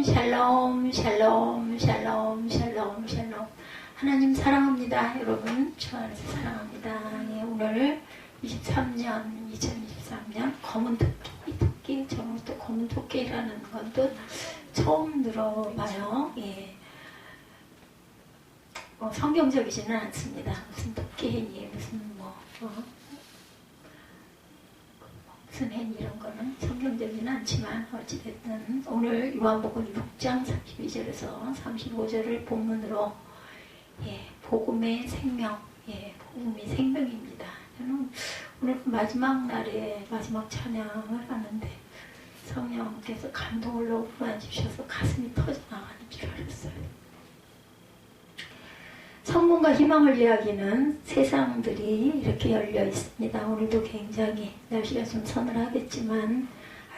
샬롬, 샬롬, 샬롬, 샬롬, 샬롬. 하나님 사랑합니다. 여러분, 주 안에서 사랑합니다. 예, 오늘 2023년 검은 토끼, 저는 또 검은 토끼라는 것도 처음 들어봐요. 예. 성경적이지는 않습니다. 무슨 토끼해니, 무슨 무슨 해니 이런 거는 성경적이는 않지만 어찌됐든 오늘 요한복음 6장 32절에서 35절을 본문으로 복음의 생명, 복음이 생명입니다. 저는 오늘 마지막 날에 마지막 찬양을 하는데 성령께서 감동을 부어주셔서 가슴이 터져나가는 줄 알았어요. 성공과 희망을 이야기하는 세상들이 이렇게 열려 있습니다. 오늘도 굉장히 날씨가 좀 서늘하겠지만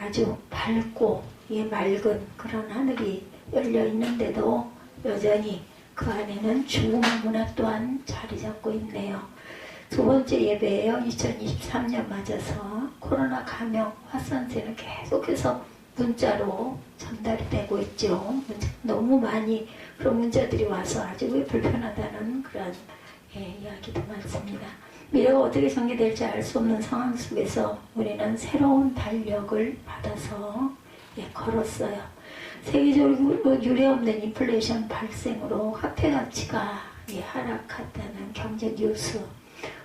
아주 밝고 맑은 그런 하늘이 열려 있는데도 여전히 그 안에는 죽음의 문화 또한 자리 잡고 있네요. 두 번째 예배예요. 2023년 맞아서 코로나 감염 확산세는 계속해서 문자로 전달이 되고 있죠. 너무 많이 그런 문자들이 와서 아주 불편하다는 그런 이야기도 많습니다. 미래가 어떻게 전개될지 알 수 없는 상황 속에서 우리는 새로운 달력을 받아서 걸었어요. 세계적으로 유례없는 인플레이션 발생으로 화폐 가치가 하락했다는 경제 뉴스.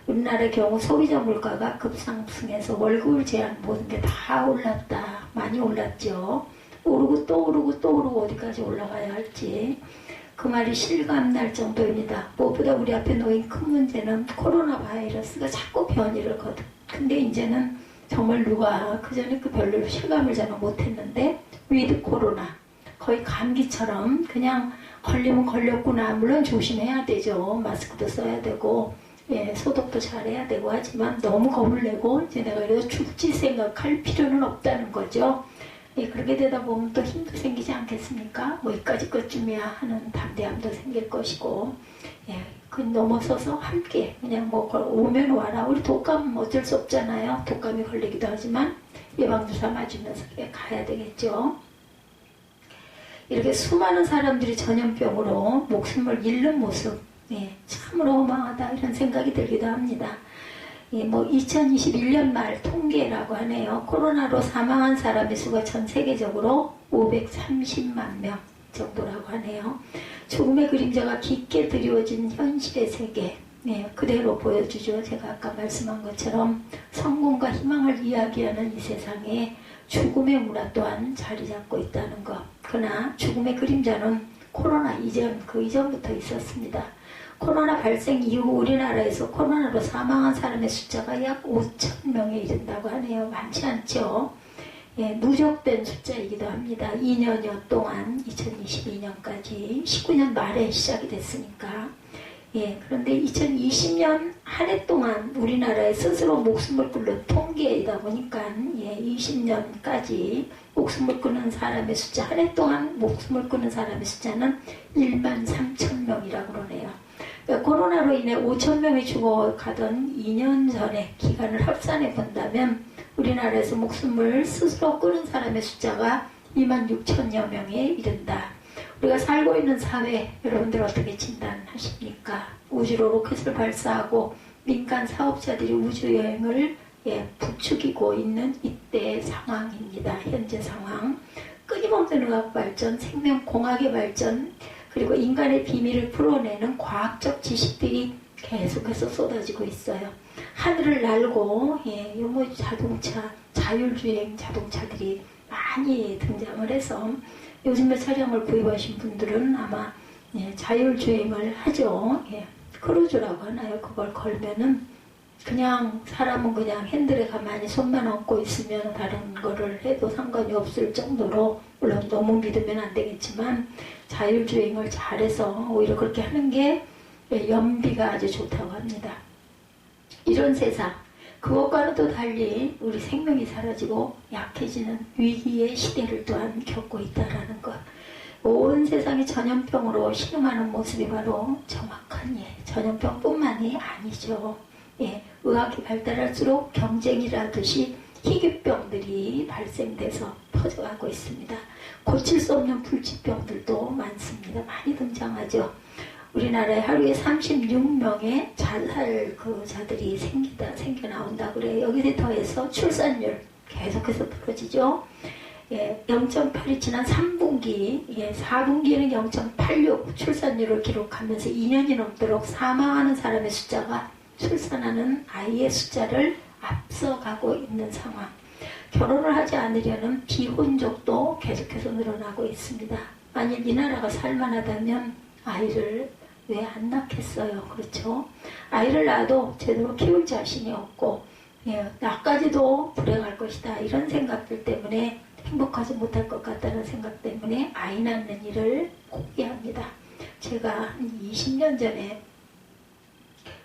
우리나라의 경우 소비자 물가가 급상승해서 월급을 제한 모든 게 다 올랐다. 많이 올랐죠. 오르고 또 오르고 또 오르고 어디까지 올라가야 할지 그 말이 실감날 정도입니다. 무엇보다 우리 앞에 놓인 큰 문제는 코로나 바이러스가 자꾸 변이를 거듭. 근데 이제는 정말 누가 그전에 별로 실감을 저는 못했는데 위드 코로나 거의 감기처럼 그냥 걸리면 걸렸구나. 물론 조심해야 되죠. 마스크도 써야 되고 소독도 잘해야 되고 하지만 너무 겁을 내고 이제 내가 이래서 죽지 생각할 필요는 없다는 거죠. 그렇게 되다 보면 또 힘도 생기지 않겠습니까? 이까지 것쯤이야 하는 담대함도 생길 것이고 그 넘어서서 함께 그냥 오면 와라. 우리 독감 어쩔 수 없잖아요. 독감이 걸리기도 하지만 예방주사 맞으면서 가야 되겠죠. 이렇게 수많은 사람들이 전염병으로 목숨을 잃는 모습 참으로 허망하다 이런 생각이 들기도 합니다. 2021년 말 통계라고 하네요. 코로나로 사망한 사람의 수가 전 세계적으로 530만 명 정도라고 하네요. 죽음의 그림자가 깊게 드리워진 현실의 세계 그대로 보여주죠. 제가 아까 말씀한 것처럼 성공과 희망을 이야기하는 이 세상에 죽음의 문화 또한 자리 잡고 있다는 것. 그러나 죽음의 그림자는 코로나 그 이전부터 있었습니다. 코로나 발생 이후 우리나라에서 코로나로 사망한 사람의 숫자가 약 5,000명에 이른다고 하네요. 많지 않죠. 누적된 숫자이기도 합니다. 2년여 동안 2022년까지 19년 말에 시작이 됐으니까. 그런데 2020년 한 해 동안 우리나라에 스스로 목숨을 끊는 통계이다 보니까 20년까지 목숨을 끊는 사람의 숫자, 한 해 동안 목숨을 끊는 사람의 숫자는 13,000명이라고 그러네요. 코로나로 인해 5,000명이 죽어가던 2년 전에 기간을 합산해 본다면 우리나라에서 목숨을 스스로 끊은 사람의 숫자가 26,000여 명에 이른다. 우리가 살고 있는 사회 여러분들 어떻게 진단하십니까? 우주로 로켓을 발사하고 민간 사업자들이 우주여행을 부추기고 있는 이때의 상황입니다. 현재 상황. 끊임없는 의학 발전, 생명공학의 발전, 그리고 인간의 비밀을 풀어내는 과학적 지식들이 계속해서 쏟아지고 있어요. 하늘을 날고 자동차, 자율주행 자동차들이 많이 등장을 해서 요즘에 차량을 구입하신 분들은 아마 자율주행을 하죠. 크루즈라고 하나요? 그걸 걸면은 그냥 사람은 그냥 핸들에 가만히 손만 얹고 있으면 다른 거를 해도 상관이 없을 정도로, 물론 너무 믿으면 안 되겠지만 자율주행을 잘해서 오히려 그렇게 하는 게 연비가 아주 좋다고 합니다. 이런 세상, 그것과는 또 달리 우리 생명이 사라지고 약해지는 위기의 시대를 또한 겪고 있다는 것. 온 세상이 전염병으로 신음하는 모습이 바로 정확한 전염병뿐만이 아니죠. 의학이 발달할수록 경쟁이라듯이 희귀병들이 발생돼서 퍼져가고 있습니다. 고칠 수 없는 불치병들도 많습니다. 많이 등장하죠. 우리나라에 하루에 36명의 자살 자들이 생겨 나온다 그래요. 여기에 더해서 출산율 계속해서 떨어지죠. 0.8이 지난 3분기, 4분기에는 0.86 출산율을 기록하면서 2년이 넘도록 사망하는 사람의 숫자가 출산하는 아이의 숫자를 앞서가고 있는 상황. 결혼을 하지 않으려는 비혼족도 계속해서 늘어나고 있습니다. 만일 이 나라가 살만하다면 아이를 왜 안 낳겠어요? 그렇죠? 아이를 낳아도 제대로 키울 자신이 없고 나까지도 불행할 것이다. 이런 생각들 때문에 행복하지 못할 것 같다는 생각 때문에 아이 낳는 일을 포기합니다. 제가 한 20년 전에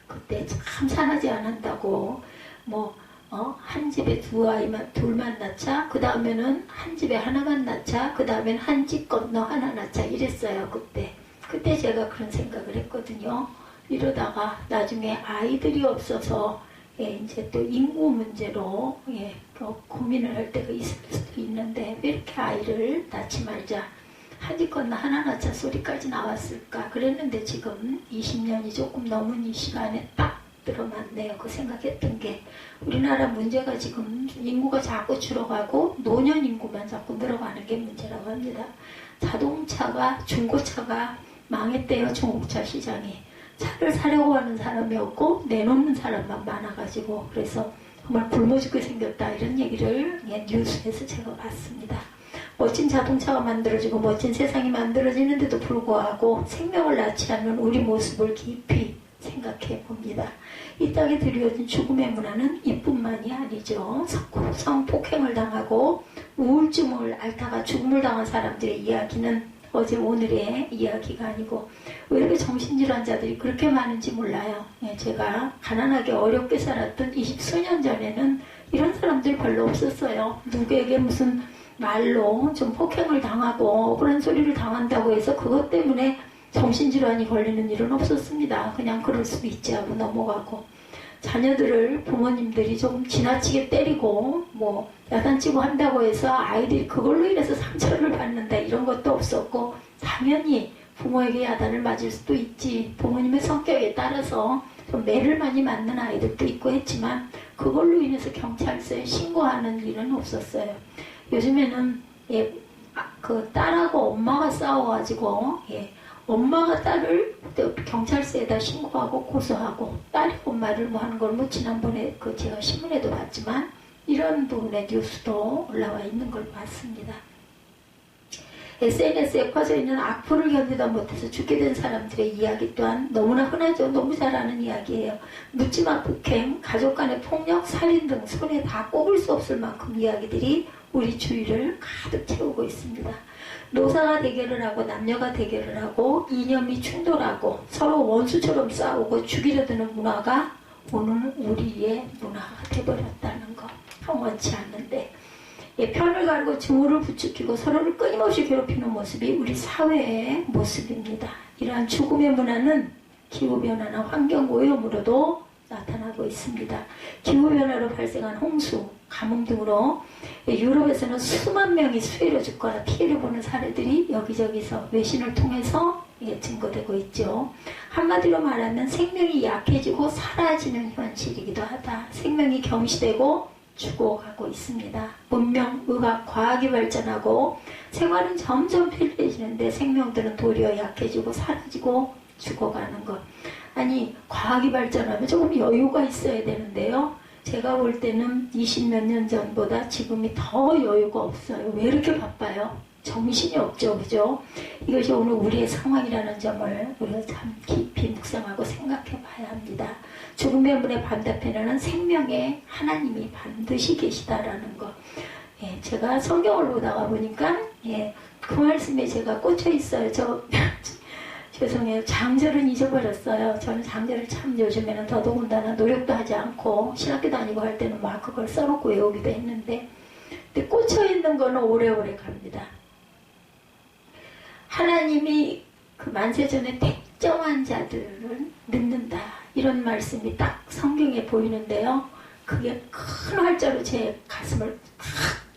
그때 참 산하지 않는다고 한 집에 둘만 낳자, 그 다음에는 한 집에 하나만 낳자, 그 다음엔 한 집 건너 하나 낳자 이랬어요. 그때 제가 그런 생각을 했거든요. 이러다가 나중에 아이들이 없어서 이제 또 인구 문제로 고민을 할 때가 있을 수도 있는데 왜 이렇게 아이를 낳지 말자, 한 집 건너 하나 낳자 소리까지 나왔을까 그랬는데 지금 20년이 조금 넘은 이 시간에 딱 들어맞네요. 그 생각했던 게 우리나라 문제가 지금 인구가 자꾸 줄어가고 노년 인구만 자꾸 늘어가는 게 문제라고 합니다. 자동차가 중고차가 망했대요. 중고차 시장이. 차를 사려고 하는 사람이 없고 내놓는 사람만 많아가지고 그래서 정말 굶어 죽게 생겼다 이런 얘기를 뉴스에서 제가 봤습니다. 멋진 자동차가 만들어지고 멋진 세상이 만들어지는데도 불구하고 생명을 낳지 않는 우리 모습을 깊이 생각해 봅니다. 이 땅에 드리워진 죽음의 문화는 이뿐만이 아니죠. 성폭행을 당하고 우울증을 앓다가 죽음을 당한 사람들의 이야기는 어제 오늘의 이야기가 아니고 왜 이렇게 정신질환자들이 그렇게 많은지 몰라요. 제가 가난하게 어렵게 살았던 20수년 전에는 이런 사람들이 별로 없었어요. 누구에게 무슨 말로 좀 폭행을 당하고 그런 소리를 당한다고 해서 그것 때문에 정신질환이 걸리는 일은 없었습니다. 그냥 그럴 수도 있지 하고 넘어가고 자녀들을 부모님들이 조금 지나치게 때리고 야단치고 한다고 해서 아이들이 그걸로 인해서 상처를 받는다 이런 것도 없었고 당연히 부모에게 야단을 맞을 수도 있지 부모님의 성격에 따라서 좀 매를 많이 맞는 아이들도 있고 했지만 그걸로 인해서 경찰서에 신고하는 일은 없었어요. 요즘에는 딸하고 엄마가 싸워가지고 엄마가 딸을 경찰서에다 신고하고 고소하고 딸이 엄마를 하는 걸 지난번에 제가 신문에도 봤지만 이런 부분의 뉴스도 올라와 있는 걸 봤습니다. SNS에 퍼져 있는 악플을 견디다 못해서 죽게 된 사람들의 이야기 또한 너무나 흔하죠. 너무 잘 아는 이야기예요. 묻지마 폭행, 가족 간의 폭력, 살인 등 손에 다 꼽을 수 없을 만큼 이야기들이 우리 주위를 가득 채우고 있습니다. 노사가 대결을 하고 남녀가 대결을 하고 이념이 충돌하고 서로 원수처럼 싸우고 죽이려 드는 문화가 오늘 우리의 문화가 되어버렸다는 거. 원치 않는데 편을 가르고 증오를 부추기고 서로를 끊임없이 괴롭히는 모습이 우리 사회의 모습입니다. 이러한 죽음의 문화는 기후변화나 환경오염으로도 나타나고 있습니다. 기후변화로 발생한 홍수, 가뭄 등으로 유럽에서는 수만 명이 수해로 죽거나 피해를 보는 사례들이 여기저기서 외신을 통해서 증거되고 있죠. 한마디로 말하면 생명이 약해지고 사라지는 현실이기도 하다. 생명이 경시되고 죽어가고 있습니다. 문명, 의학, 과학이 발전하고 생활은 점점 편리해지는데 생명들은 도리어 약해지고 사라지고 죽어가는 것. 아니 과학이 발전하면 조금 여유가 있어야 되는데요. 제가 볼 때는 20몇 년 전보다 지금이 더 여유가 없어요. 왜 이렇게 바빠요? 정신이 없죠. 그죠? 이것이 오늘 우리의 상황이라는 점을 우리가 참 깊이 묵상하고 생각해 봐야 합니다. 죽음의 문의 반대편에는 생명의 하나님이 반드시 계시다라는 것. 제가 성경을 보다가 보니까 그 말씀에 제가 꽂혀 있어요. 죄송해요. 장절은 잊어버렸어요. 저는 장절을 참 요즘에는 더더군다나 노력도 하지 않고 신학교 다니고 할 때는 막 그걸 써놓고 외우기도 했는데 근데 꽂혀있는 거는 오래오래 갑니다. 하나님이 그 만세전에 택정한 자들을 믿는다. 이런 말씀이 딱 성경에 보이는데요. 그게 큰 활자로 제 가슴을 탁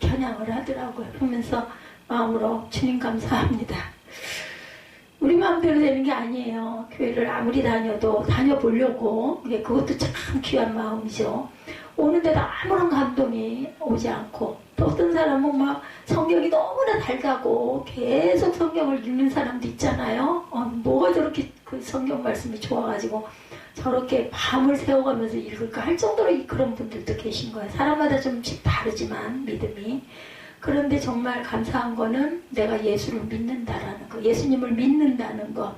겨냥을 하더라고요. 그러면서 마음으로 주님 감사합니다. 우리 마음대로 되는 게 아니에요. 교회를 아무리 다녀도 다녀보려고, 그것도 참 귀한 마음이죠. 오는데도 아무런 감동이 오지 않고, 또 어떤 사람은 막 성경이 너무나 달다고 계속 성경을 읽는 사람도 있잖아요. 뭐가 저렇게 그 성경 말씀이 좋아가지고 저렇게 밤을 새워가면서 읽을까 할 정도로 그런 분들도 계신 거예요. 사람마다 좀씩 다르지만 믿음이. 그런데 정말 감사한 거는 내가 예수를 믿는다라는 거, 예수님을 믿는다는 거.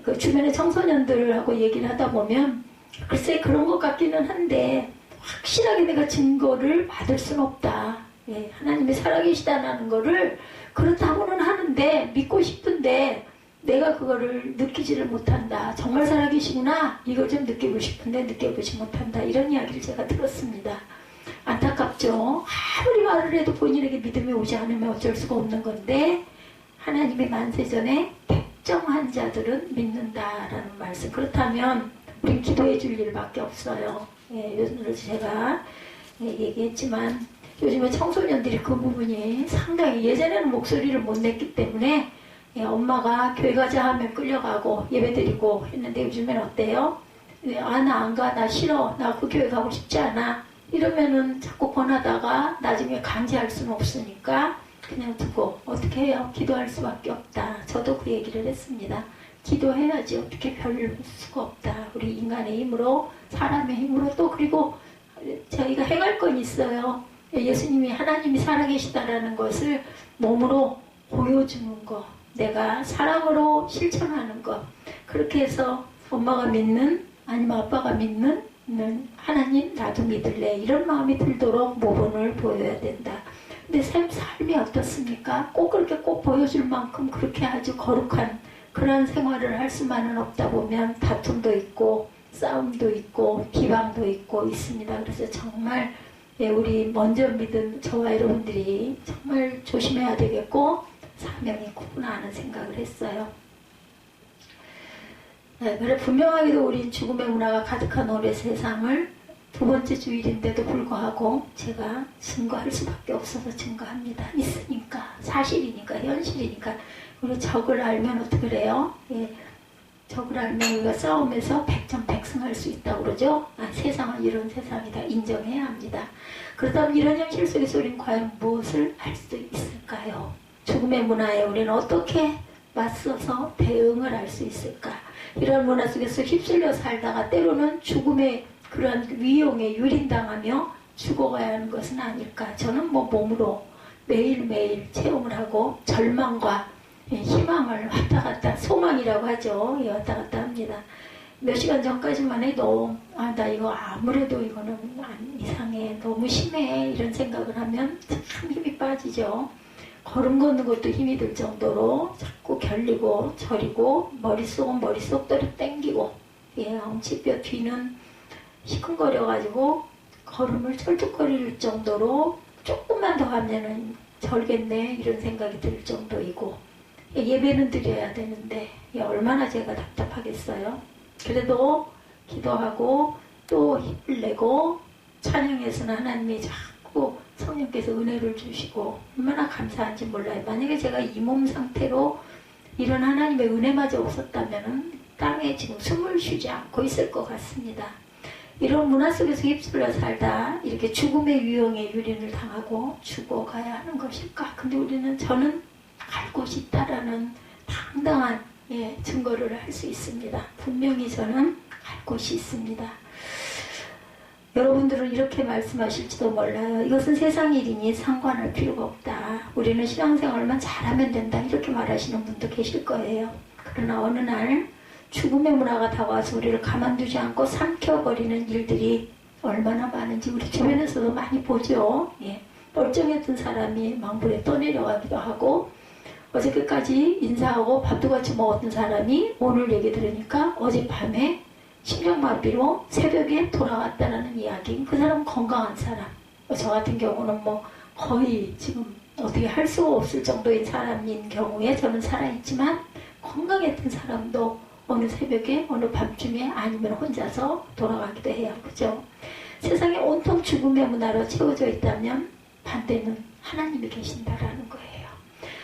그 주변의 청소년들하고 얘기를 하다 보면 글쎄 그런 것 같기는 한데 확실하게 내가 증거를 받을 수는 없다. 하나님이 살아계시다는 거를 그렇다고는 하는데 믿고 싶은데 내가 그거를 느끼지를 못한다. 정말 살아계시구나. 이걸 좀 느끼고 싶은데 느껴보지 못한다. 이런 이야기를 제가 들었습니다. 안타깝죠. 아무리 말을 해도 본인에게 믿음이 오지 않으면 어쩔 수가 없는 건데 하나님의 만세전에 택정한 자들은 믿는다라는 말씀. 그렇다면 우린 기도해 줄 일밖에 없어요. 요즘 제가 얘기했지만 요즘에 청소년들이 그 부분이 상당히 예전에는 목소리를 못 냈기 때문에 엄마가 교회 가자 하면 끌려가고 예배드리고 했는데 요즘엔 어때요? 나 안 가, 나 싫어, 나 그 교회 가고 싶지 않아 이러면은 자꾸 권하다가 나중에 강제할 수는 없으니까 그냥 두고 어떻게 해요? 기도할 수밖에 없다. 저도 그 얘기를 했습니다. 기도해야지 어떻게 별 수가 없다. 우리 인간의 힘으로 사람의 힘으로 또 그리고 저희가 행할 건 있어요. 예수님이 하나님이 살아계시다라는 것을 몸으로 보여주는 거, 내가 사랑으로 실천하는 거. 그렇게 해서 엄마가 믿는 아니면 아빠가 믿는 하나님 나도 믿을래 이런 마음이 들도록 모범을 보여야 된다. 근데 삶이 어떻습니까? 꼭 그렇게 꼭 보여줄 만큼 그렇게 아주 거룩한 그런 생활을 할 수만은 없다 보면 다툼도 있고 싸움도 있고 비방도 있고 있습니다. 그래서 정말 우리 먼저 믿은 저와 여러분들이 정말 조심해야 되겠고 사명이 크구나 하는 생각을 했어요. 그래 분명하게도 우린 죽음의 문화가 가득한 올해 세상을 두 번째 주일인데도 불구하고 제가 증거할 수밖에 없어서 증거합니다. 있으니까 사실이니까 현실이니까. 우리 적을 알면 어떻게 그래요? 적을 알면 우리가 싸움에서 백전백승할 수 있다고 그러죠. 세상은 이런 세상이다 인정해야 합니다. 그렇다면 이런 현실 속에서 우리는 과연 무엇을 할 수 있을까요? 죽음의 문화에 우리는 어떻게 맞서서 대응을 할 수 있을까? 이런 문화 속에서 휩쓸려 살다가 때로는 죽음의 그런 위용에 유린당하며 죽어가야 하는 것은 아닐까? 저는 몸으로 매일매일 체험을 하고 절망과 희망을 왔다 갔다, 소망이라고 하죠. 왔다 갔다 합니다. 몇 시간 전까지만 해도 나 이거 아무래도 이거는 이상해, 너무 심해 이런 생각을 하면 참 힘이 빠지죠. 걸음 걷는 것도 힘이 들 정도로 자꾸 결리고 저리고 머릿속은 머릿속대로 땡기고 엉치뼈 뒤는 시큰거려가지고 걸음을 철쭉거릴 정도로 조금만 더 가면은 절겠네 이런 생각이 들 정도이고 예배는 드려야 되는데 얼마나 제가 답답하겠어요. 그래도 기도하고 또 힘을 내고 찬양에서는 하나님이 자꾸 성령께서 은혜를 주시고 얼마나 감사한지 몰라요. 만약에 제가 이 몸 상태로 이런 하나님의 은혜마저 없었다면 땅에 지금 숨을 쉬지 않고 있을 것 같습니다. 이런 문화 속에서 휩쓸려 살다 이렇게 죽음의 유형에 유린을 당하고 죽어가야 하는 것일까? 근데 저는 갈 곳이 있다라는 당당한 증거를 할 수 있습니다. 분명히 저는 갈 곳이 있습니다. 여러분들은 이렇게 말씀하실지도 몰라요. 이것은 세상 일이니 상관할 필요가 없다. 우리는 신앙생활만 잘하면 된다. 이렇게 말하시는 분도 계실 거예요. 그러나 어느 날 죽음의 문화가 다가와서 우리를 가만두지 않고 삼켜버리는 일들이 얼마나 많은지 우리 주변에서도 많이 보죠. 멀쩡했던 사람이 망불에 떠내려가기도 하고 어저께까지 인사하고 밥도 같이 먹었던 사람이 오늘 얘기 들으니까 어젯밤에 심장마비로 새벽에 돌아왔다는 이야기. 그 사람은 건강한 사람. 저 같은 경우는 거의 지금 어떻게 할 수가 없을 정도인 사람인 경우에 저는 살아있지만 건강했던 사람도 어느 새벽에, 어느 밤중에, 아니면 혼자서 돌아가기도 해요. 그죠? 세상에 온통 죽음의 문화로 채워져 있다면 반대는 하나님이 계신다라는 거예요.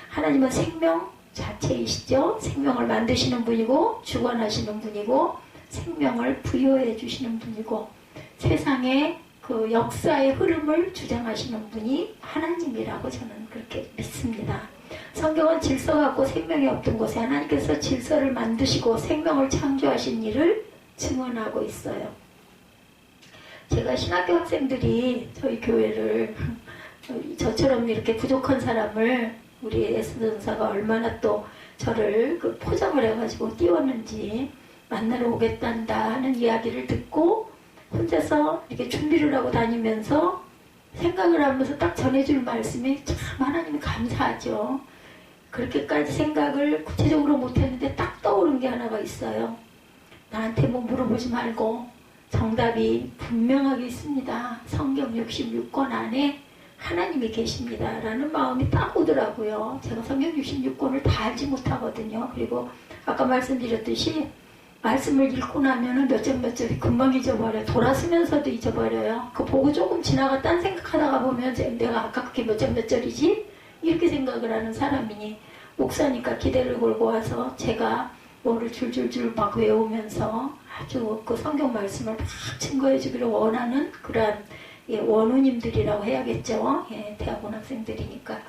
하나님은 생명 자체이시죠. 생명을 만드시는 분이고 주관하시는 분이고 생명을 부여해 주시는 분이고 세상의 그 역사의 흐름을 주장하시는 분이 하나님이라고 저는 그렇게 믿습니다. 성경은 질서 갖고 생명이 없던 곳에 하나님께서 질서를 만드시고 생명을 창조하신 일을 증언하고 있어요. 제가 신학교 학생들이 저희 교회를 저처럼 이렇게 부족한 사람을 우리 에스더사가 얼마나 또 저를 그 포장을 해가지고 띄웠는지 만나러 오겠단다 하는 이야기를 듣고 혼자서 이렇게 준비를 하고 다니면서 생각을 하면서 딱 전해줄 말씀이 참 하나님이 감사하죠. 그렇게까지 생각을 구체적으로 못했는데 딱 떠오른 게 하나가 있어요. 나한테 뭐 물어보지 말고 정답이 분명하게 있습니다. 성경 66권 안에 하나님이 계십니다. 라는 마음이 딱 오더라고요. 제가 성경 66권을 다 알지 못하거든요. 그리고 아까 말씀드렸듯이 말씀을 읽고 나면은 몇 절이 금방 잊어버려요. 돌아서면서도 잊어버려요. 그 보고 조금 지나가 딴 생각하다가 보면 내가 아까 그게 몇 절이지? 이렇게 생각을 하는 사람이니 목사니까 기대를 걸고 와서 제가 뭐를 줄줄줄 막 외우면서 아주 그 성경 말씀을 막 증거해 주기를 원하는 그런 원우님들이라고 해야겠죠. 대학원 학생들이니까.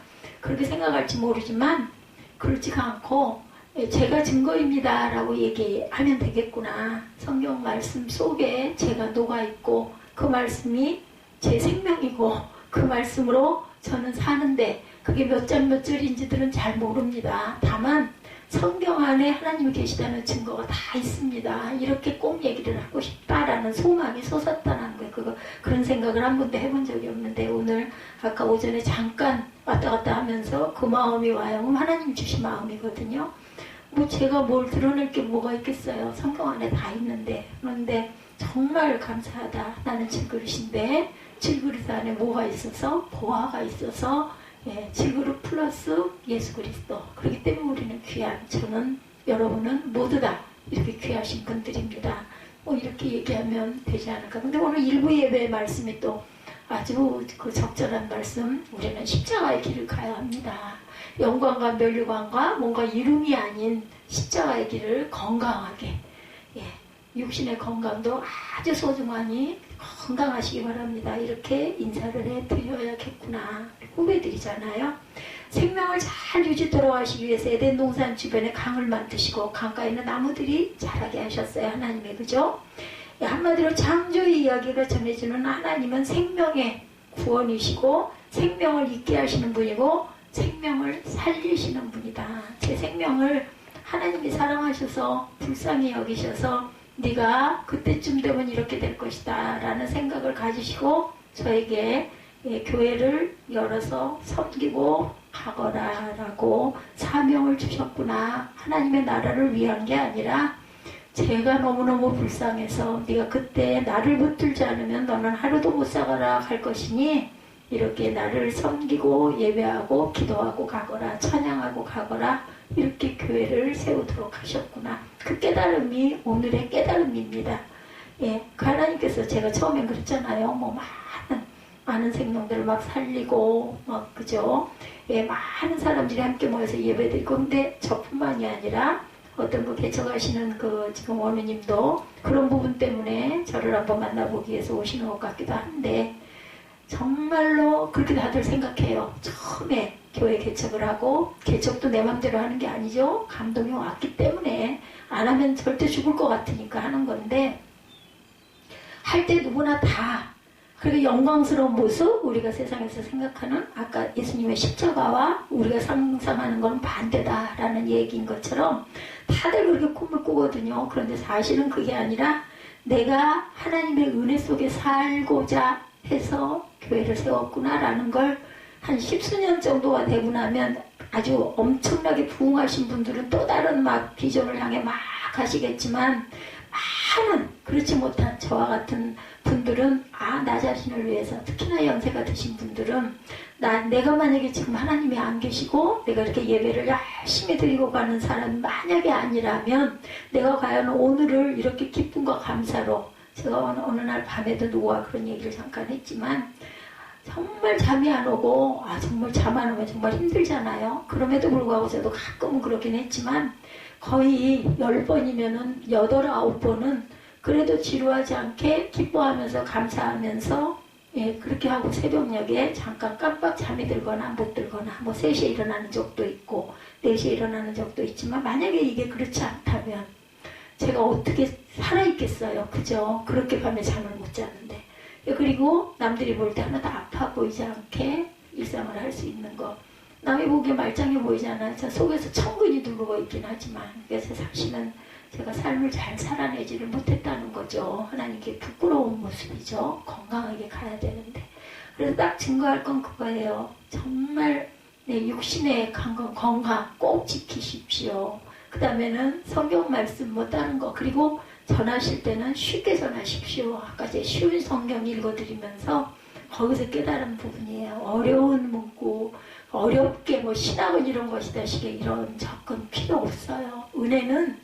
그렇게 생각할지 모르지만 그렇지가 않고 제가 증거입니다 라고 얘기하면 되겠구나. 성경 말씀 속에 제가 녹아있고 그 말씀이 제 생명이고 그 말씀으로 저는 사는데 그게 몇 절인지들은 잘 모릅니다. 다만 성경 안에 하나님이 계시다는 증거가 다 있습니다. 이렇게 꼭 얘기를 하고 싶다라는 소망이 솟았다는 거예요. 그런 생각을 한 번도 해본 적이 없는데 오늘 아까 오전에 잠깐 왔다 갔다 하면서 그 마음이 와요. 하나님 주신 마음이거든요. 뭐 제가 뭘 드러낼 게 뭐가 있겠어요. 성경 안에 다 있는데. 그런데 정말 감사하다. 나는 질그릇인데 질그릇 안에 뭐가 있어서 보화가 있어서 질그릇 플러스 예수 그리스도. 그렇기 때문에 우리는 귀한, 저는 여러분은 모두 다 이렇게 귀하신 분들입니다. 뭐 이렇게 얘기하면 되지 않을까. 근데 오늘 일부 예배의 말씀이 또 아주 그 적절한 말씀. 우리는 십자가의 길을 가야 합니다. 영광과 면류관과 뭔가 이름이 아닌 십자가의 길을 건강하게, 육신의 건강도 아주 소중하니 건강하시기 바랍니다. 이렇게 인사를 해드려야겠구나. 후배들이잖아요. 생명을 잘 유지토록 하시기 위해서 에덴 동산 주변에 강을 만드시고 강가에 있는 나무들이 자라게 하셨어요. 하나님의, 그죠? 한마디로 창조의 이야기가 전해지는 하나님은 생명의 구원이시고 생명을 있게 하시는 분이고 생명을 살리시는 분이다. 제 생명을 하나님이 사랑하셔서 불쌍히 여기셔서 네가 그때쯤 되면 이렇게 될 것이다 라는 생각을 가지시고 저에게 교회를 열어서 섬기고 가거라 라고 사명을 주셨구나. 하나님의 나라를 위한 게 아니라 제가 너무너무 불쌍해서 네가 그때 나를 붙들지 않으면 너는 하루도 못 살아라 할 것이니 이렇게 나를 섬기고 예배하고 기도하고 가거라, 찬양하고 가거라, 이렇게 교회를 세우도록 하셨구나. 그 깨달음이 오늘의 깨달음입니다. 그 하나님께서 제가 처음엔 그랬잖아요. 뭐 많은 생명들을 막 살리고 그죠? 많은 사람들이 함께 모여서 예배드리고. 근데 저뿐만이 아니라 어떤 그 개척하시는 그 지금 원우님도 그런 부분 때문에 저를 한번 만나보기 위해서 오시는 것 같기도 한데 정말로 그렇게 다들 생각해요. 처음에 교회 개척을 하고, 개척도 내 맘대로 하는 게 아니죠. 감동이 왔기 때문에 안 하면 절대 죽을 것 같으니까 하는 건데 할 때 누구나 다 그리고 영광스러운 모습, 우리가 세상에서 생각하는 아까 예수님의 십자가와 우리가 상상하는 건 반대다라는 얘기인 것처럼 다들 그렇게 꿈을 꾸거든요. 그런데 사실은 그게 아니라 내가 하나님의 은혜 속에 살고자 해서 교회를 세웠구나라는 걸 한 10수년 정도가 되고 나면 아주 엄청나게 부흥하신 분들은 또 다른 막 비전을 향해 막 하시겠지만 많은 그렇지 못한 저와 같은 분들은 나 자신을 위해서, 특히나 연세가 드신 분들은 내가 만약에 지금 하나님이 안 계시고 내가 이렇게 예배를 열심히 드리고 가는 사람이 만약에 아니라면 내가 과연 오늘을 이렇게 기쁨과 감사로, 제가 어느 날 밤에도 누구와 그런 얘기를 잠깐 했지만 정말 잠이 안 오고 정말 잠 안 오면 정말 힘들잖아요. 그럼에도 불구하고 저도 가끔은 그렇긴 했지만 거의 10번이면은 8, 9번은 그래도 지루하지 않게 기뻐하면서 감사하면서 그렇게 하고 새벽녘에 잠깐 깜빡 잠이 들거나 못 들거나 3시에 일어나는 적도 있고 4시에 일어나는 적도 있지만, 만약에 이게 그렇지 않다면 제가 어떻게 살아있겠어요. 그죠? 그렇게 밤에 잠을 못 자는데. 그리고 남들이 볼 때 하나도 아파 보이지 않게 일상을 할 수 있는 거. 남이 보기에 말짱해 보이잖아요. 저 속에서 천근이 누르고 있긴 하지만, 그래서 사실은 제가 삶을 잘 살아내지를 못했다는 거죠. 하나님께 부끄러운 모습이죠. 건강하게 가야 되는데. 그래서 딱 증거할 건 그거예요. 정말 내 육신의 건강 꼭 지키십시오. 그 다음에는 성경 말씀 다른 거, 그리고 전하실 때는 쉽게 전하십시오. 아까 제 쉬운 성경 읽어드리면서 거기서 깨달은 부분이에요. 어려운 문구, 어렵게 신학은 이런 것이다 식의 이런 접근 필요 없어요. 은혜는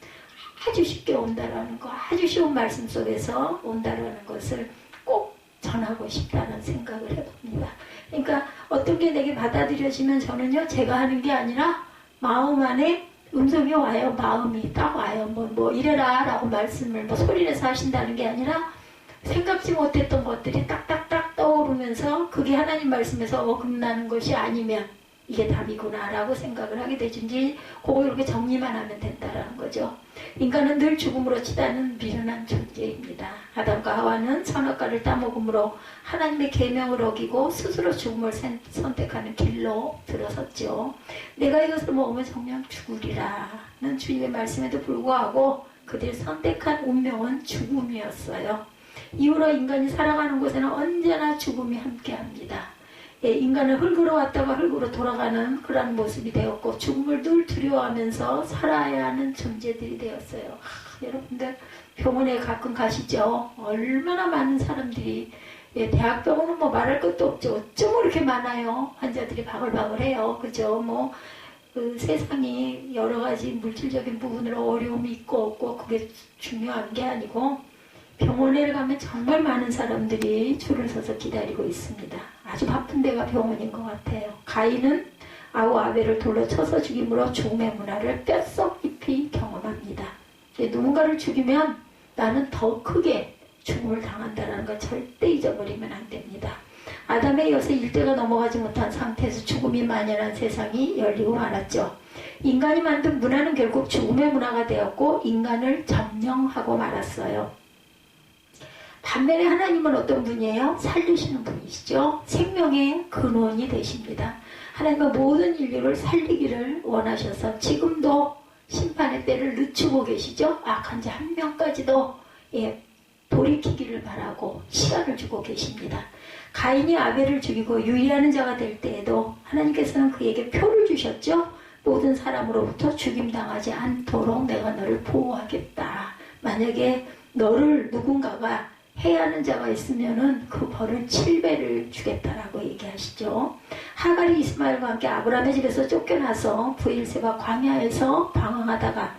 아주 쉽게 온다라는 거, 아주 쉬운 말씀 속에서 온다라는 것을 꼭 전하고 싶다는 생각을 해봅니다. 그러니까 어떤 게 내게 받아들여지면 저는요, 제가 하는 게 아니라 마음 안에 음성이 와요. 마음이 딱 와요. 이래라 라고 말씀을 소리내서 하신다는 게 아니라 생각지 못했던 것들이 딱딱딱 떠오르면서 그게 하나님 말씀에서 어긋나는 것이 아니면 이게 답이구나 라고 생각을 하게 되든지, 그거 이렇게 정리만 하면 된다라는 거죠. 인간은 늘 죽음으로 치닫는 미련한 존재입니다. 아담과 하와는 선악과를 따먹음으로 하나님의 계명을 어기고 스스로 죽음을 선택하는 길로 들어섰죠. 내가 이것을 먹으면 정녕 죽으리라는 주님의 말씀에도 불구하고 그들이 선택한 운명은 죽음이었어요. 이후로 인간이 살아가는 곳에는 언제나 죽음이 함께합니다. 인간은 흙으로 왔다가 흙으로 돌아가는 그런 모습이 되었고, 죽음을 늘 두려워하면서 살아야 하는 존재들이 되었어요. 여러분들 병원에 가끔 가시죠? 얼마나 많은 사람들이, 대학병원은 말할 것도 없죠. 어쩜 이렇게 많아요. 환자들이 바글바글해요. 그죠? 세상이 여러 가지 물질적인 부분으로 어려움이 있고 없고 그게 중요한 게 아니고, 병원에 가면 정말 많은 사람들이 줄을 서서 기다리고 있습니다. 아주 바쁜 데가 병원인 것 같아요. 가인은 아우 아벨을 돌로 쳐서 죽임으로 죽음의 문화를 뼛속 깊이 경험합니다. 누군가를 죽이면 나는 더 크게 죽음을 당한다는 걸 절대 잊어버리면 안 됩니다. 아담에 이어서 일대가 넘어가지 못한 상태에서 죽음이 만연한 세상이 열리고 말았죠. 인간이 만든 문화는 결국 죽음의 문화가 되었고 인간을 점령하고 말았어요. 반면에 하나님은 어떤 분이에요? 살리시는 분이시죠. 생명의 근원이 되십니다. 하나님은 모든 인류를 살리기를 원하셔서 지금도 심판의 때를 늦추고 계시죠. 악한 자 한 명까지도 돌이키기를 바라고 시간을 주고 계십니다. 가인이 아벨을 죽이고 유의하는 자가 될 때에도 하나님께서는 그에게 표를 주셨죠. 모든 사람으로부터 죽임당하지 않도록 내가 너를 보호하겠다. 만약에 너를 누군가가 해야 하는 자가 있으면은 그 벌을 7배를 주겠다라고 얘기하시죠. 하갈이 이스마엘과 함께 아브라함의 집에서 쫓겨나서 브엘세바 광야에서 방황하다가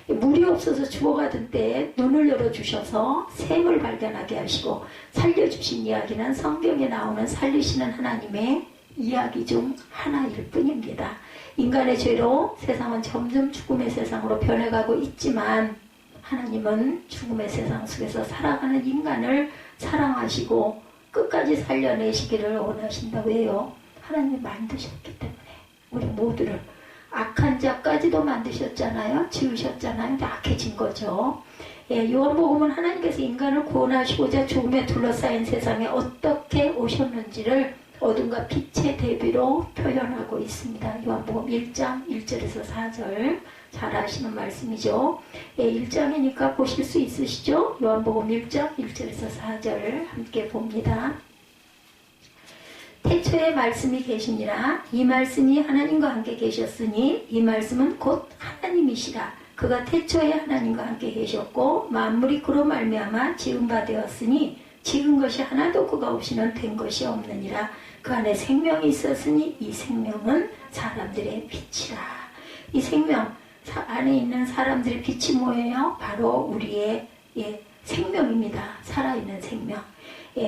물이 없어서 죽어가던 때에 눈을 열어주셔서 샘을 발견하게 하시고 살려주신 이야기는 성경에 나오는 살리시는 하나님의 이야기 중 하나일 뿐입니다. 인간의 죄로 세상은 점점 죽음의 세상으로 변해가고 있지만 하나님은 죽음의 세상 속에서 살아가는 인간을 사랑하시고 끝까지 살려내시기를 원하신다. 왜요? 하나님이 만드셨기 때문에 우리 모두를 악한 자까지도 만드셨잖아요. 지으셨잖아요. 악해진 거죠. 요한복음은 하나님께서 인간을 구원하시고자 죽음에 둘러싸인 세상에 어떻게 오셨는지를 어둠과 빛의 대비로 표현하고 있습니다. 요한복음 1장 1절에서 4절 잘 아시는 말씀이죠. 1장이니까 보실 수 있으시죠? 요한복음 1장 1절에서 4절 함께 봅니다. 태초에 말씀이 계시니라. 이 말씀이 하나님과 함께 계셨으니 이 말씀은 곧 하나님이시라. 그가 태초에 하나님과 함께 계셨고 만물이 그로 말미암아 지은 바 되었으니 지은 것이 하나도 그가 없이는 된 것이 없느니라. 그 안에 생명이 있었으니 이 생명은 사람들의 빛이라. 이 생명 안에 있는 사람들의 빛이 뭐예요? 바로 우리의 생명입니다. 살아있는 생명.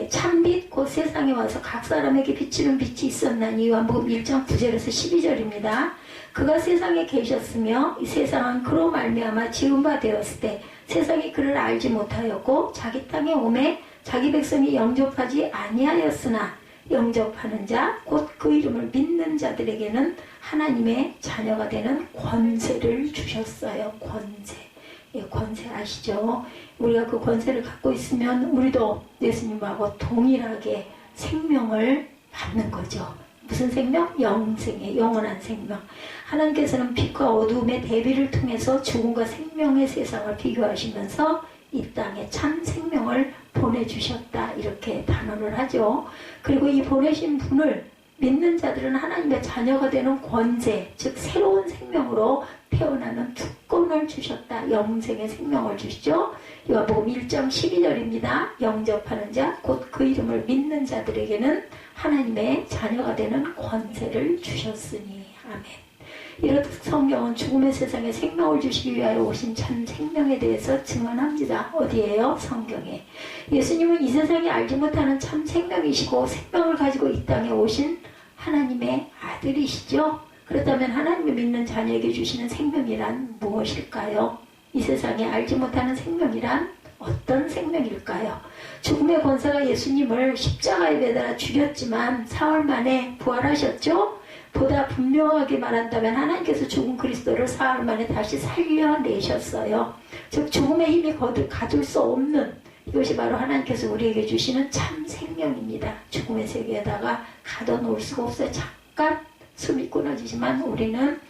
참빛 곧 세상에 와서 각 사람에게 비치는 빛이 있었나니 요한복음 1장 9절에서 12절입니다. 그가 세상에 계셨으며 이 세상은 그로 말미암아 지은 바 되었을 때 세상이 그를 알지 못하였고 자기 땅에 오매 자기 백성이 영접하지 아니하였으나 영접하는 자 곧 그 이름을 믿는 자들에게는 하나님의 자녀가 되는 권세를 주셨어요. 권세 아시죠? 우리가 그 권세를 갖고 있으면 우리도 예수님하고 동일하게 생명을 받는 거죠. 무슨 생명? 영생의 영원한 생명. 하나님께서는 빛과 어두움의 대비를 통해서 죽음과 생명의 세상을 비교하시면서 이 땅에 참 생명을 보내주셨다 이렇게 단언을 하죠. 그리고 이 보내신 분을 믿는 자들은 하나님의 자녀가 되는 권세, 즉 새로운 생명으로 태어나는 특권을 주셨다. 영생의 생명을 주시죠. 요한복음 1장 12절입니다. 영접하는 자, 곧 그 이름을 믿는 자들에게는 하나님의 자녀가 되는 권세를 주셨으니. 아멘. 이렇듯 성경은 죽음의 세상에 생명을 주시기 위하여 오신 참 생명에 대해서 증언합니다. 어디에요? 성경에. 예수님은 이 세상이 알지 못하는 참 생명이시고 생명을 가지고 이 땅에 오신 하나님의 아들이시죠. 그렇다면 하나님을 믿는 자녀에게 주시는 생명이란 무엇일까요? 이 세상에 알지 못하는 생명이란 어떤 생명일까요? 죽음의 권세가 예수님을 십자가에 매달아 죽였지만 사흘 만에 부활하셨죠? 보다 분명하게 말한다면 하나님께서 죽은 그리스도를 사흘 만에 다시 살려내셨어요. 즉 죽음의 힘이 가둘 수 없는 이것이 바로 하나님께서 우리에게 주시는 참 생명입니다. 죽음의 세계에다가 가둬놓을 수가 없어요. 잠깐 숨이 끊어지지만 우리는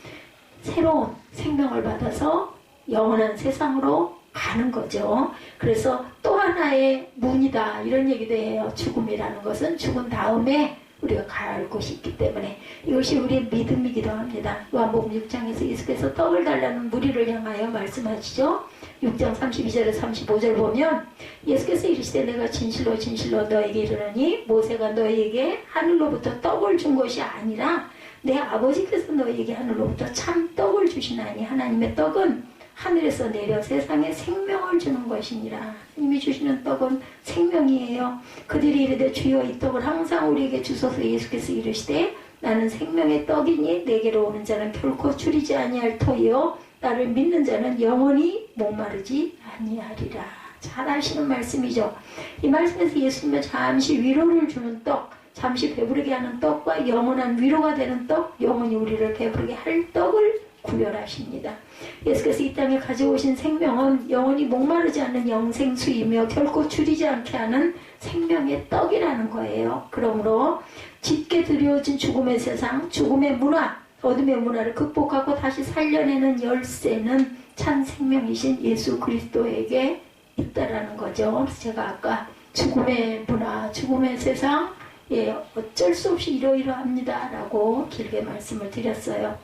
새로운 생명을 받아서 영원한 세상으로 가는 거죠. 그래서 또 하나의 문이다 이런 얘기도 해요. 죽음이라는 것은 죽은 다음에 우리가 가야 할 곳이 있기 때문에 이것이 우리의 믿음이기도 합니다. 요한복음 6장에서 예수께서 떡을 달라는 무리를 향하여 말씀하시죠. 6장 32절에서 35절 보면 예수께서 이르시되 내가 진실로 진실로 너에게 이르노니 모세가 너에게 하늘로부터 떡을 준 것이 아니라 내 아버지께서 너에게 하늘로부터 참 떡을 주시나니 하나님의 떡은 하늘에서 내려 세상에 생명을 주는 것이니라. 하나님이 주시는 떡은 생명이에요. 그들이 이르되 주여 이 떡을 항상 우리에게 주소서. 예수께서 이르시되 나는 생명의 떡이니 내게로 오는 자는 결코 줄이지 아니할 터이요 나를 믿는 자는 영원히 목마르지 아니하리라. 잘 아시는 말씀이죠. 이 말씀에서 예수님은 잠시 위로를 주는 떡, 잠시 배부르게 하는 떡과 영원한 위로가 되는 떡, 영원히 우리를 배부르게 할 떡을 구별하십니다. 예수께서 이 땅에 가져오신 생명은 영원히 목마르지 않는 영생수이며 결코 줄이지 않게 하는 생명의 떡이라는 거예요. 그러므로 짙게 드리워진 죽음의 세상, 죽음의 문화, 어둠의 문화를 극복하고 다시 살려내는 열쇠는 참 생명이신 예수 그리스도에게 있다라는 거죠. 그래서 제가 아까 죽음의 문화, 죽음의 세상, 어쩔 수 없이 이러이러합니다 라고 길게 말씀을 드렸어요.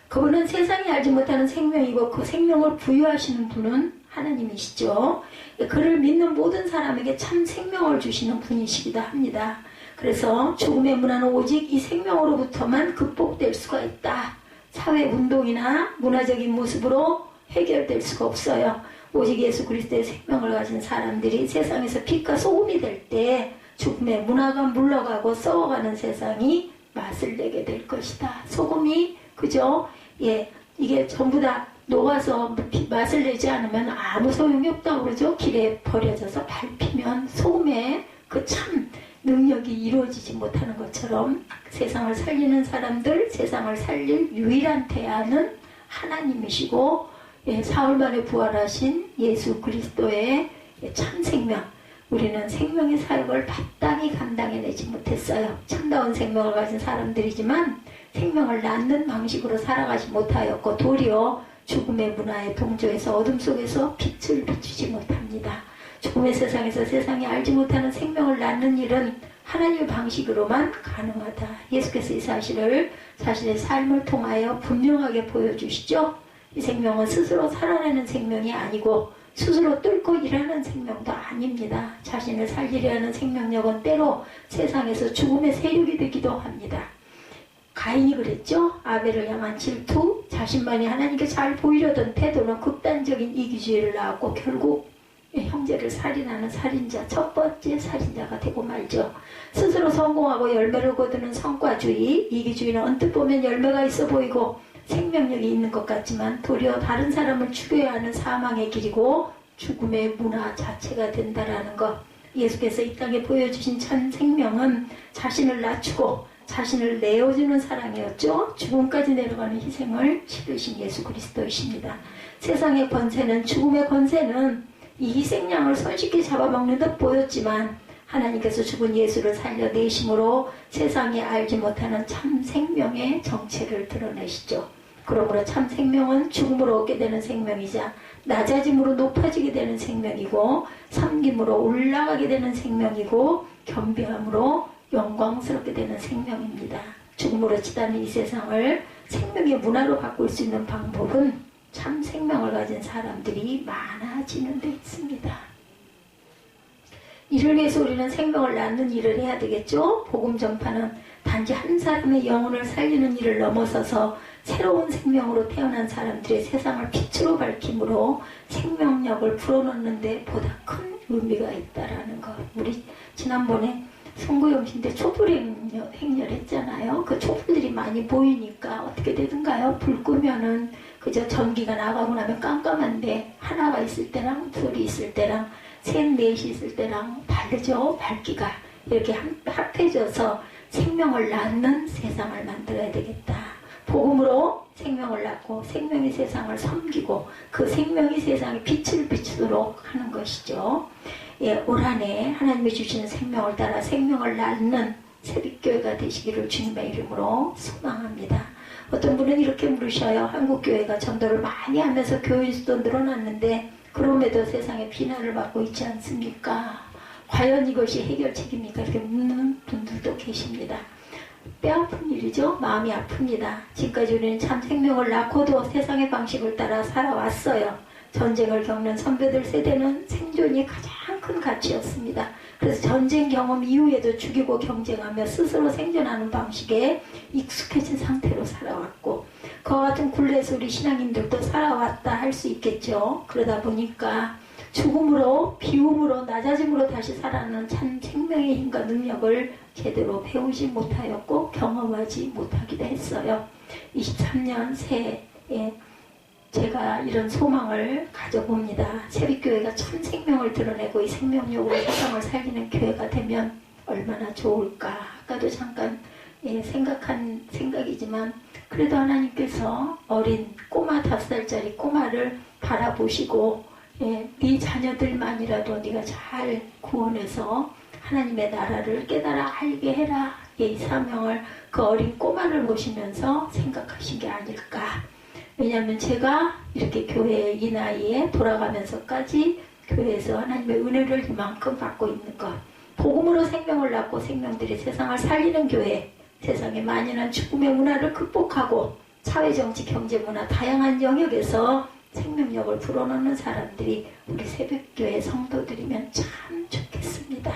그분은 세상이 알지 못하는 생명이고 그 생명을 부여하시는 분은 하나님이시죠. 그를 믿는 모든 사람에게 참 생명을 주시는 분이시기도 합니다. 그래서 죽음의 문화는 오직 이 생명으로부터만 극복될 수가 있다. 사회운동이나 문화적인 모습으로 해결될 수가 없어요. 오직 예수 그리스도의 생명을 가진 사람들이 세상에서 빛과 소금이 될 때 죽음의 문화가 물러가고 썩어가는 세상이 맛을 내게 될 것이다. 소금이 그죠? 이게 전부 다 녹아서 맛을 내지 않으면 아무 소용이 없다고 그러죠. 길에 버려져서 밟히면 소금의 그 참 능력이 이루어지지 못하는 것처럼 세상을 살리는 사람들, 세상을 살릴 유일한 대안은 하나님이시고 사흘 만에 부활하신 예수 그리스도의 참 생명, 우리는 생명의 사역을 마땅히 감당해내지 못했어요. 참다운 생명을 가진 사람들이지만 생명을 낳는 방식으로 살아가지 못하였고 도리어 죽음의 문화에 동조해서 어둠 속에서 빛을 비추지 못합니다. 죽음의 세상에서 세상이 알지 못하는 생명을 낳는 일은 하나님의 방식으로만 가능하다. 예수께서 이 사실을 자신의 삶을 통하여 분명하게 보여주시죠. 이 생명은 스스로 살아내는 생명이 아니고 스스로 뚫고 일하는 생명도 아닙니다. 자신을 살리려 하는 생명력은 때로 세상에서 죽음의 세력이 되기도 합니다. 가인이 그랬죠. 아벨을 향한 질투, 자신만이 하나님께 잘 보이려던 태도는 극단적인 이기주의를 낳았고 결국 형제를 살인하는 살인자, 첫 번째 살인자가 되고 말죠. 스스로 성공하고 열매를 거두는 성과주의, 이기주의는 언뜻 보면 열매가 있어 보이고 생명력이 있는 것 같지만 도리어 다른 사람을 죽여야 하는 사망의 길이고 죽음의 문화 자체가 된다라는 것. 예수께서 이 땅에 보여주신 참 생명은 자신을 낮추고 자신을 내어주는 사랑이었죠. 죽음까지 내려가는 희생을 치르신 예수 그리스도이십니다. 세상의 권세는, 죽음의 권세는 이 희생양을 손쉽게 잡아먹는 듯 보였지만 하나님께서 죽은 예수를 살려내심으로 세상이 알지 못하는 참 생명의 정체를 드러내시죠. 그러므로 참 생명은 죽음으로 얻게 되는 생명이자 낮아짐으로 높아지게 되는 생명이고 섬김으로 올라가게 되는 생명이고 겸비함으로 영광스럽게 되는 생명입니다. 죽음으로 치닫는 이 세상을 생명의 문화로 바꿀 수 있는 방법은 참 생명을 가진 사람들이 많아지는 데 있습니다. 이를 위해서 우리는 생명을 낳는 일을 해야 되겠죠. 복음 전파는 단지 한 사람의 영혼을 살리는 일을 넘어서서 새로운 생명으로 태어난 사람들의 세상을 빛으로 밝힘으로 생명력을 불어넣는 데 보다 큰 의미가 있다라는 것. 우리 지난번에 송구영신 때 촛불 행렬 했잖아요. 그 촛불들이 많이 보이니까 어떻게 되던가요? 불 끄면은 그저 전기가 나가고 나면 깜깜한데 하나가 있을 때랑 둘이 있을 때랑 셋, 넷이 있을 때랑 다르죠. 밝기가 이렇게 합해져서 생명을 낳는 세상을 만들어야 되겠다. 복음으로 생명을 낳고 생명이 세상을 섬기고 그 생명이 세상에 빛을 비추도록 하는 것이죠. 예, 올 한 해 하나님이 주시는 생명을 따라 생명을 낳는 새벽교회가 되시기를 주님의 이름으로 소망합니다. 어떤 분은 이렇게 물으셔요. 한국교회가 전도를 많이 하면서 교인 수도 늘어났는데 그럼에도 세상에 비난을 받고 있지 않습니까? 과연 이것이 해결책입니까? 이렇게 묻는 분들도 계십니다. 뼈아픈 일이죠. 마음이 아픕니다. 지금까지 우리는 참 생명을 낳고도 세상의 방식을 따라 살아왔어요. 전쟁을 겪는 선배들 세대는 생존이 가장 큰 가치였습니다. 그래서 전쟁 경험 이후에도 죽이고 경쟁하며 스스로 생존하는 방식에 익숙해진 상태로 살아왔고 그와 같은 굴레에서 우리 신앙인들도 살아왔다 할 수 있겠죠. 그러다 보니까 죽음으로 비움으로 낮아짐으로 다시 살아나는 참 생명의 힘과 능력을 제대로 배우지 못하였고 경험하지 못하기도 했어요. 23년 새해에 제가 이런 소망을 가져봅니다. 새벽교회가 참 생명을 드러내고 이 생명력으로 세상을 살리는 교회가 되면 얼마나 좋을까. 아까도 잠깐 생각한 생각이지만 그래도 하나님께서 어린 꼬마 5살짜리 꼬마를 바라보시고 네 자녀들만이라도 네가 잘 구원해서 하나님의 나라를 깨달아 알게 해라. 이 사명을 그 어린 꼬마를 보시면서 생각하신 게 아닐까. 왜냐하면 제가 이렇게 교회에 이 나이에 돌아가면서까지 교회에서 하나님의 은혜를 이만큼 받고 있는 것. 복음으로 생명을 낳고 생명들이 세상을 살리는 교회. 세상에 만연한 죽음의 문화를 극복하고 사회, 정치, 경제, 문화 다양한 영역에서 생명력을 불어넣는 사람들이 우리 새벽교회 성도들이면 참 좋겠습니다.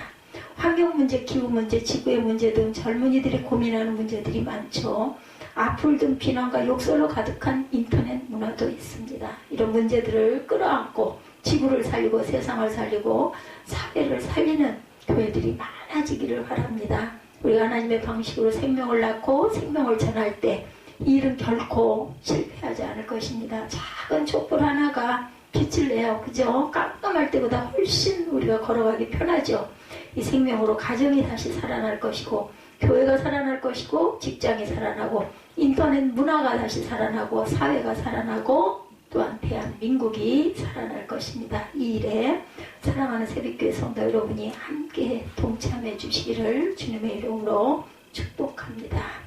환경 문제, 기후 문제, 지구의 문제 등 젊은이들이 고민하는 문제들이 많죠. 악플 등 비난과 욕설로 가득한 인터넷 문화도 있습니다. 이런 문제들을 끌어안고 지구를 살리고 세상을 살리고 사회를 살리는 교회들이 많아지기를 바랍니다. 우리가 하나님의 방식으로 생명을 낳고 생명을 전할 때 이 일은 결코 실패하지 않을 것입니다. 작은 촛불 하나가 빛을 내요. 그죠? 깜깜할 때보다 훨씬 우리가 걸어가기 편하죠. 이 생명으로 가정이 다시 살아날 것이고 교회가 살아날 것이고 직장이 살아나고 인터넷 문화가 다시 살아나고 사회가 살아나고 또한 대한민국이 살아날 것입니다. 이 일에 사랑하는 새벽교회 성도 여러분이 함께 동참해 주시기를 주님의 이름으로 축복합니다.